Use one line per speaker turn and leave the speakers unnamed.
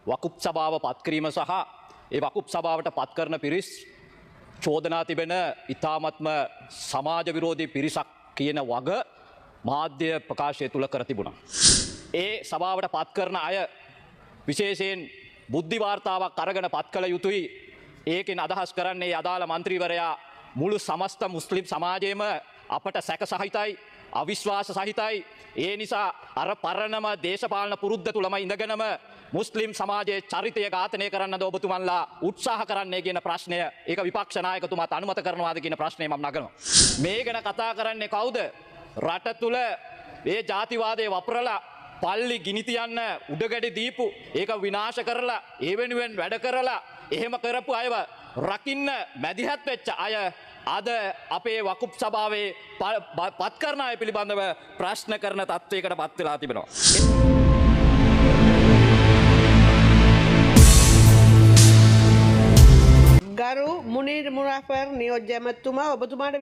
වකුප් සභාව පත්කිරීම සහ ඒ වකුප් සභාවට පත් කරන පිරිස් චෝදනා තිබෙන ඉතාමත්ම සමාජ විරෝධී පිරිසක් කියන වග මාධ්‍ය ප්‍රකාශය තුළ කර තිබුණා. ඒ සභාවට පත් කරන අය විශේෂයෙන් බුද්ධි වාර්තාවක් අරගෙන පත් කළ යුතුයි. ඒකෙන් අදහස් කරන්නේ අදාළ මන්ත්‍රීවරයා මුළු සමස්ත මුස්ලිම් සමාජයේම අපට සැක සහිතයි, අවිශ්වාස සහිතයි. ඒ නිසා අර පරණම දේශපාලන පුරුද්ද තුලම ඉඳගෙනම මුස්ලිම් සමාජයේ චරිතය ඝාතනය කරන්නද ඔබතුමන්ලා උත්සාහ කරන්නේ කියන ප්‍රශ්නය ඒක විපක්ෂ නායකතුමාත් අනුමත කරනවාද කියන ප්‍රශ්නය මම නගනවා. මේ ගැන කතා කරන්නේ කවුද? රට තුල මේ ජාතිවාදයේ වපුරලා පල්ලි ගිනි තියන්න උඩගඩි දීපු ඒක විනාශ කරලා ඒ වෙනුවෙන් වැඩ කරලා එහෙම කරපු අයව රකින්න මැදිහත් වෙච්ච අය අද අපේ වකුප් සභාවේ පත් කරන අය පිළිබඳව ප්‍රශ්න කරන තත්වයකට පත් වෙලා තිබෙනවා.
ගරු මුනීර් මුරාෆර් නියෝජ්‍ය ඇමතුමා ඔබතුමාට